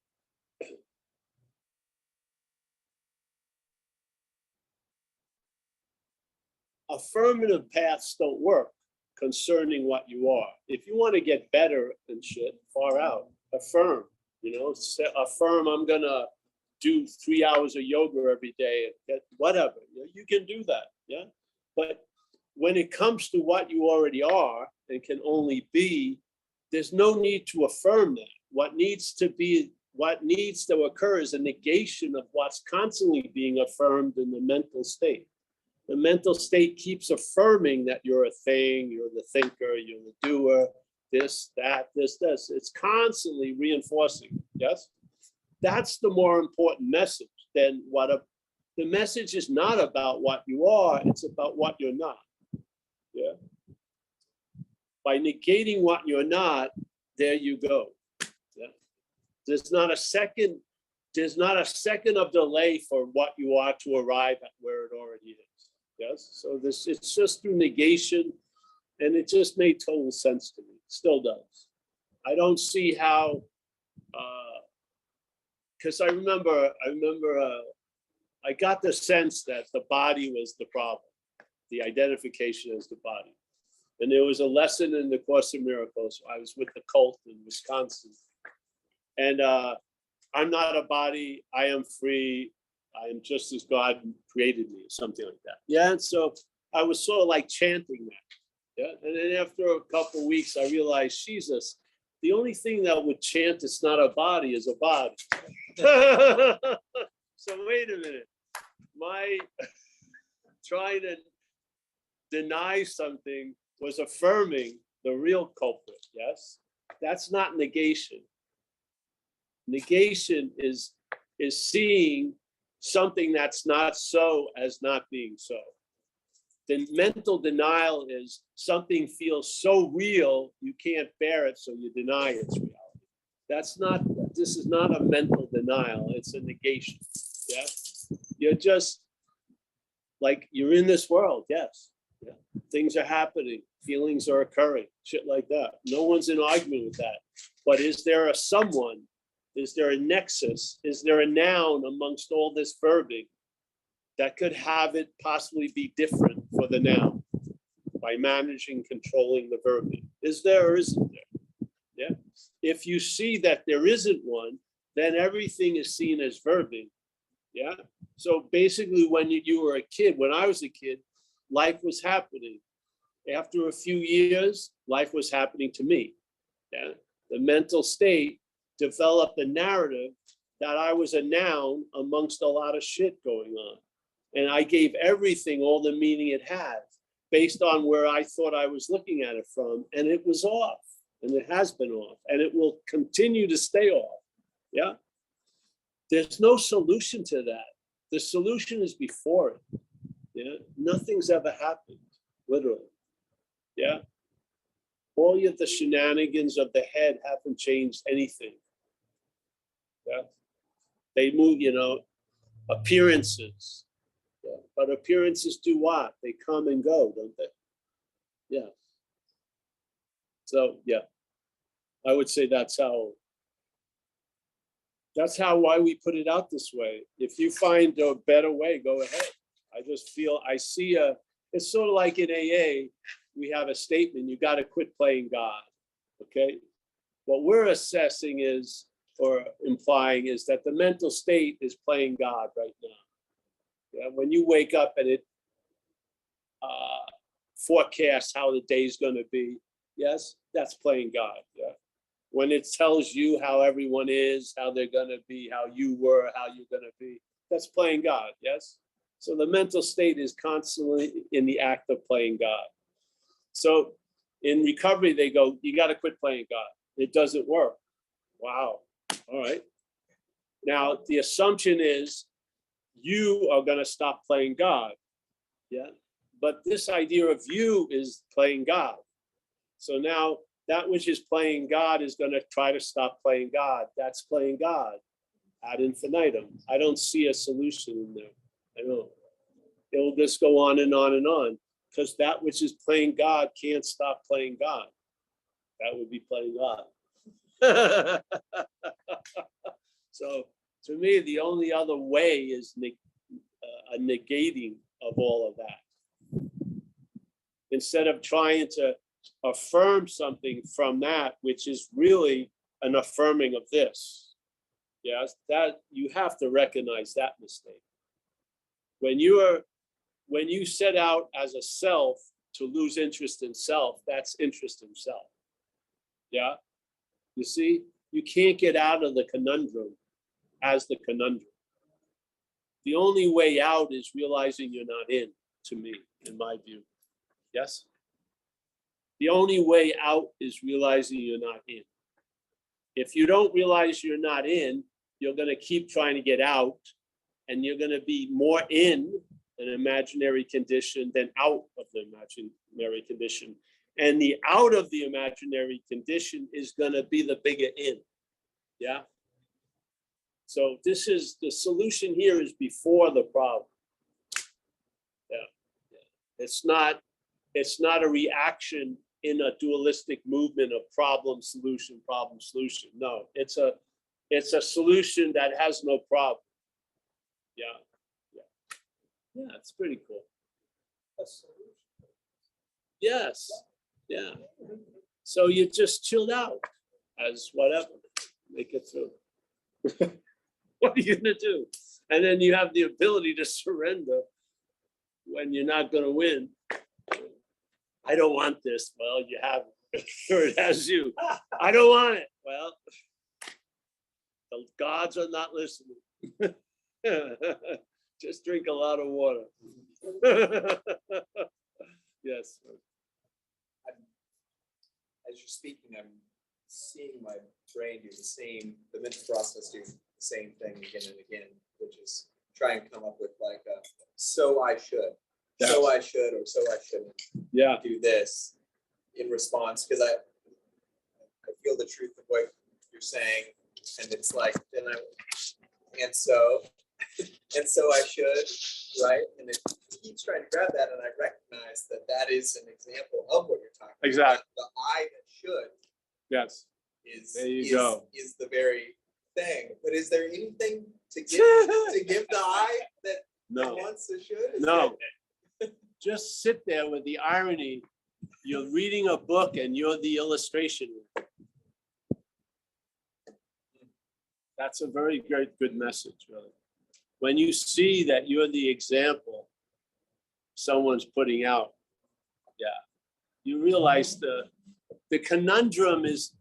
affirmative paths don't work concerning what you are. If you want to get better and shit, far out, affirm, you know, affirm I'm gonna do 3 hours of yoga every day, whatever, you can do that, yeah? But when it comes to what you already are and can only be, there's no need to affirm that. What needs to occur is a negation of what's constantly being affirmed in the mental state. The mental state keeps affirming that you're a thing, you're the thinker, you're the doer, this, that, this. It's constantly reinforcing, yes? That's the more important message than the message is not about what you are, it's about what you're not, yeah? By negating what you're not, there you go, yeah? There's not a second of delay for what you are to arrive at where it already is. Yes, so it's just through negation, and it just made total sense to me. Still does. I don't see how, because I remember I got the sense that the body was the problem, the identification as the body. And there was a lesson in the Course in Miracles. I was with the cult in Wisconsin, and I'm not a body. I am free. I am just as God created me, or something like that. Yeah, and so I was sort of like chanting that. Yeah, and then after a couple of weeks, I realized, Jesus, the only thing that would chant it's not a body is a body. So wait a minute, my trying to deny something was affirming the real culprit. Yes, that's not negation. Negation is seeing something that's not so as not being so. The mental denial is something feels so real you can't bear it, so you deny its reality. This is not a mental denial, it's a negation. Yeah, you're just like, you're in this world, yes. Yeah. Things are happening, feelings are occurring, shit like that. No one's in argument with that. But is there a someone? Is there a nexus? Is there a noun amongst all this verbing that could have it possibly be different for the noun by managing, controlling the verbing? Is there or isn't there? Yeah. If you see that there isn't one, then everything is seen as verbing. Yeah. So basically, when you were a kid, when I was a kid, life was happening. After a few years, life was happening to me. Yeah. The mental state developed a narrative that I was a noun amongst a lot of shit going on. And I gave everything all the meaning it had based on where I thought I was looking at it from. And it was off, and it has been off, and it will continue to stay off. Yeah. There's no solution to that. The solution is before it. Yeah, nothing's ever happened, literally. Yeah, all of the shenanigans of the head haven't changed anything. Yeah, they move, you know, appearances. Yeah. But appearances do what? They come and go, don't they? Yeah. So yeah, I would say that's why we put it out this way. If you find a better way, go ahead. I just feel it's sort of like in AA, we have a statement, you got to quit playing God. Okay. What we're assessing is, or implying is, that the mental state is playing God right now. Yeah, when you wake up and it forecasts how the day's going to be, yes, that's playing God. Yeah. When it tells you how everyone is, how they're going to be, how you were, how you're going to be, that's playing God. Yes. So the mental state is constantly in the act of playing God. So in recovery, they go, you got to quit playing God. It doesn't work. Wow. All right. Now, the assumption is you are going to stop playing God. Yeah. But this idea of you is playing God. So now that which is playing God is going to try to stop playing God. That's playing God ad infinitum. I don't see a solution in there. I don't. It will just go on and on and on, because that which is playing God can't stop playing God. That would be playing God. So to me, the only other way is a negating of all of that. Instead of trying to affirm something from that, which is really an affirming of this. Yes, that you have to recognize that mistake. When you set out as a self to lose interest in self, that's interest in self. Yeah. You see, you can't get out of the conundrum as the conundrum. The only way out is realizing you're not in, to me, in my view. Yes? The only way out is realizing you're not in. If you don't realize you're not in, you're going to keep trying to get out, and you're going to be more in an imaginary condition than out of the imaginary condition. And the out of the imaginary condition is going to be the bigger in. Yeah. So this is the solution here is before the problem. Yeah. It's not a reaction in a dualistic movement of problem, solution. No, it's a solution that has no problem. Yeah. Yeah, it's pretty cool. Yes. Yeah. So you just chilled out as whatever. Make it through. What are you gonna do? And then you have the ability to surrender when you're not gonna win. I don't want this. Well, you have it. Or it has you. I don't want it. Well, the gods are not listening. Just drink a lot of water. Yes. As you're speaking, I'm seeing my brain do the mental process do the same thing again and again, which is try and come up with like a so I should, so I should, or so I shouldn't do this in response, because I feel the truth of what you're saying, and it's like and so I should, right? And it keeps trying to grab that, and I recognize that is an example of what you're talking Exactly. about. The I that should. Yes. There you go. Is the very thing. But is there anything to give the I that wants the should? No. Just sit there with the irony. You're reading a book and you're the illustration. That's a very good message, really. When you see that you're the example someone's putting out, you realize the conundrum is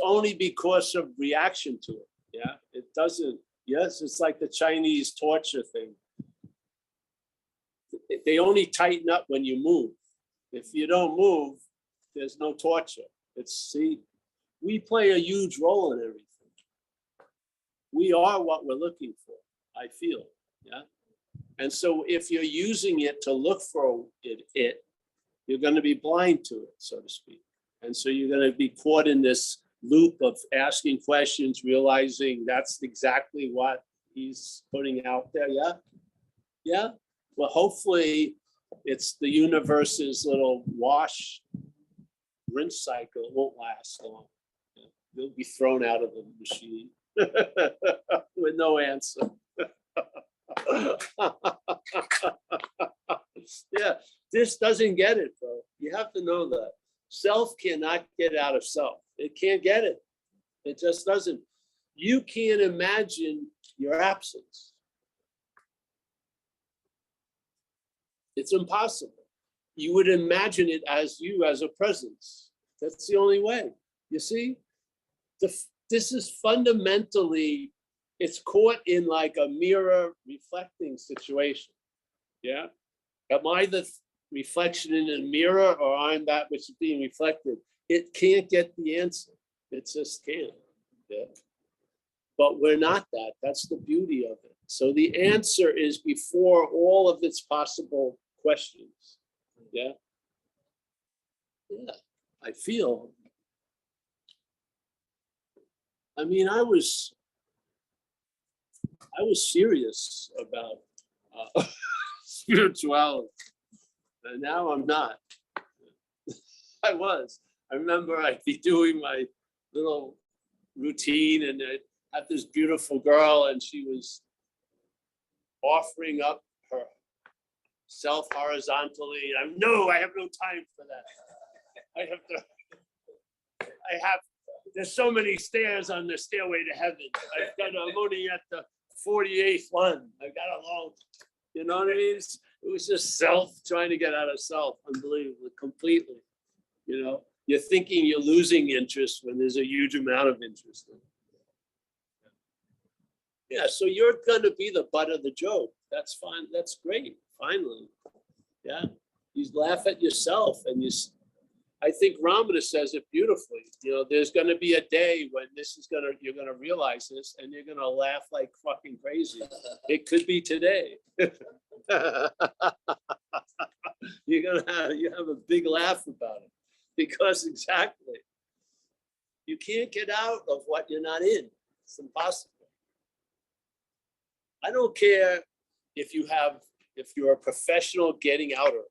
only because of reaction to it. Yeah, it doesn't. Yes, it's like the Chinese torture thing. They only tighten up when you move. If you don't move, there's no torture. We play a huge role in everything. we are what we're looking for, I feel, yeah? And so if you're using it to look for it, you're gonna be blind to it, so to speak. And so you're gonna be caught in this loop of asking questions, realizing that's exactly what he's putting out there, yeah? Yeah, well, hopefully it's the universe's little rinse cycle. It won't last long. You'll be thrown out of the machine with no answer. Yeah, this doesn't get it, bro. You have to know that. Self cannot get out of self. It can't get it. It just doesn't. You can't imagine your absence. It's impossible. You would imagine it as you as a presence. That's the only way. You see? This is fundamentally, it's caught in like a mirror reflecting situation. Yeah? Am I the reflection in a mirror, or I'm that which is being reflected? It can't get the answer. It just can't. Yeah. But we're not that. That's the beauty of it. So the answer is before all of its possible questions. Yeah. Yeah. I feel. I mean, I was serious about spirituality, and now I'm not. I was. I remember I'd be doing my little routine, and I'd have this beautiful girl, and she was offering up her self horizontally. I have no time for that. There's so many stairs on the stairway to heaven. I'm only at the 48th one. I got a long, you know what I mean? It was just self, trying to get out of self. Unbelievable, completely. You know, you're thinking you're losing interest when there's a huge amount of interest. Yeah, so you're gonna be the butt of the joke. That's fine. That's great. Finally, yeah. You laugh at yourself, and I think Ramana says it beautifully. You know, there's going to be a day when you're going to realize this, and you're going to laugh like fucking crazy. It could be today. You have a big laugh about it, because exactly, you can't get out of what you're not in. It's impossible. I don't care if you're a professional getting out of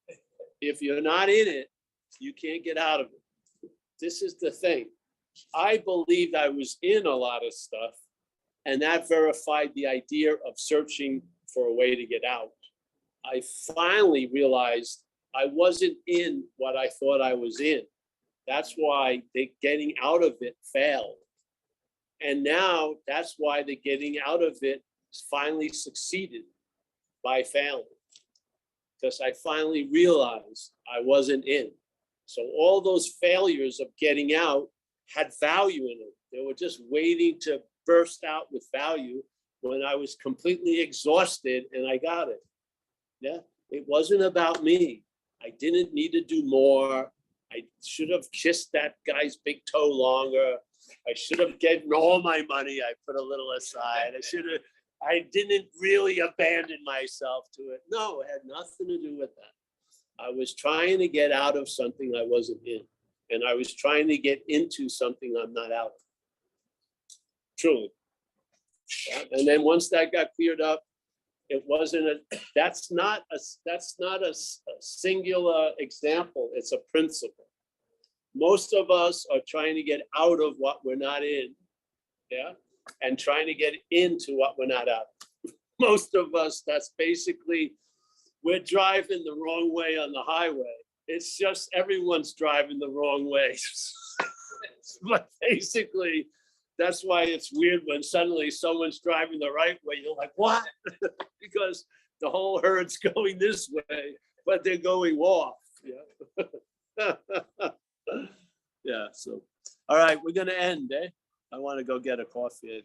it. If you're not in it, you can't get out of it. This is the thing. I believed I was in a lot of stuff, and that verified the idea of searching for a way to get out. I finally realized I wasn't in what I thought I was in. That's why the getting out of it failed. And now that's why the getting out of it finally succeeded by failing. Because I finally realized I wasn't in. So all those failures of getting out had value in it. They were just waiting to burst out with value when I was completely exhausted and I got it. Yeah, it wasn't about me. I didn't need to do more. I should have kissed that guy's big toe longer. I should have given all my money. I put a little aside. I didn't really abandon myself to it. No, it had nothing to do with that. I was trying to get out of something I wasn't in, and I was trying to get into something I'm not out of. Truly. Yeah. And then once that got cleared up, that's not a singular example. It's a principle. Most of us are trying to get out of what we're not in, yeah, and trying to get into what we're not out of. Most of us, that's basically, we're driving the wrong way on the highway. It's just everyone's driving the wrong way. But basically, that's why it's weird when suddenly someone's driving the right way. You're like, what? Because the whole herd's going this way, but they're going off. Yeah. Yeah. So, all right, we're gonna end, eh? I want to go get a coffee.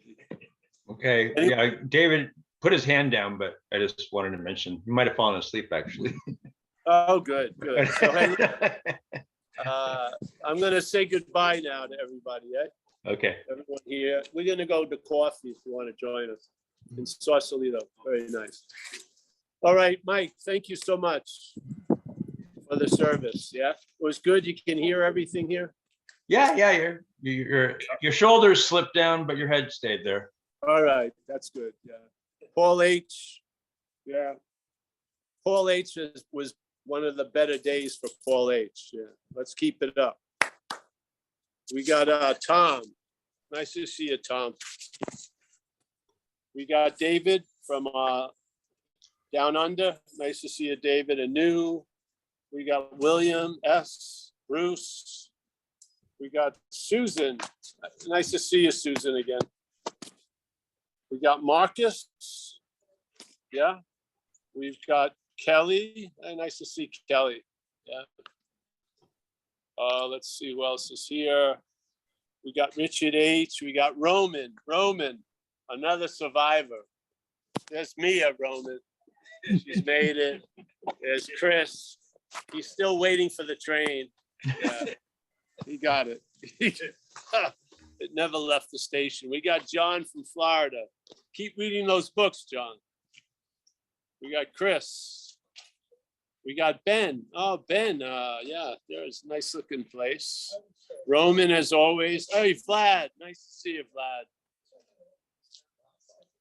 Okay. Yeah, David put his hand down, but I just wanted to mention he might have fallen asleep actually. Oh, good, good. So, hey, I'm gonna say goodbye now to everybody, eh? Okay. everyone here. We're gonna go to coffee if you want to join us in Sausalito. Very nice. All right, Mike, thank you so much for the service. Yeah, it was good. You can hear everything here? Yeah, your shoulders slipped down, but your head stayed there. All right, that's good. Yeah. Paul H. Yeah. Paul H was one of the better days for Paul H. Yeah, let's keep it up. We got Tom. Nice to see you, Tom. We got David from Down Under. Nice to see you, David. Anu. We got William S. Bruce. We got Susan. Nice to see you, Susan, again. We got Marcus. Yeah. We've got Kelly. Nice to see Kelly. Yeah. Let's see who else is here. We got Richard H. We got Roman. Roman, another survivor. There's Mia, Roman. She's made it. There's Chris. He's still waiting for the train. Yeah, he got it. It never left the station. We got John from Florida. Keep reading those books, John. We got Chris. We got Ben. Oh, Ben. Yeah, there's a nice looking place. Roman, as always. Hey, Vlad. Nice to see you, Vlad.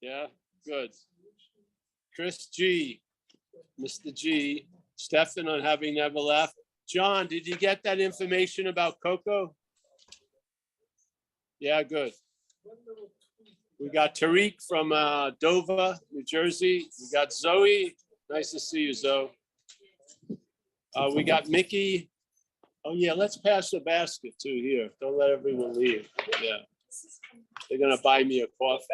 Yeah, good. Chris G. Mr. G. Stefan on having never left. John, did you get that information about Coco? Yeah, good. We got Tariq from Dover, New Jersey. We got Zoe. Nice to see you, Zoe. We got Mickey. Oh yeah, let's pass the basket too here. Don't let everyone leave. Yeah. They're gonna buy me a coffee.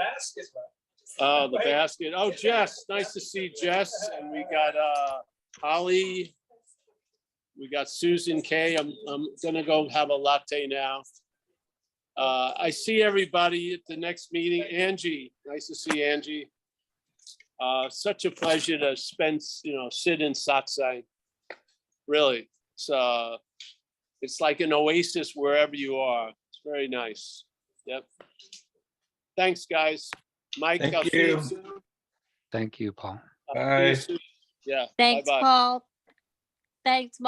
Oh, the basket. Oh, Jess, nice to see Jess. And we got Holly. We got Susan K. I'm gonna go have a latte now. I see everybody at the next meeting. Angie, nice to see Angie. Such a pleasure to spend, sit in satsang. Really, it's like an oasis wherever you are. It's very nice. Yep. Thanks, guys. Mike, Thank I'll see you you. soon. Thank you, Paul. I'll see you Bye. soon. Yeah. Thanks, bye-bye. Paul. Thanks, Mom.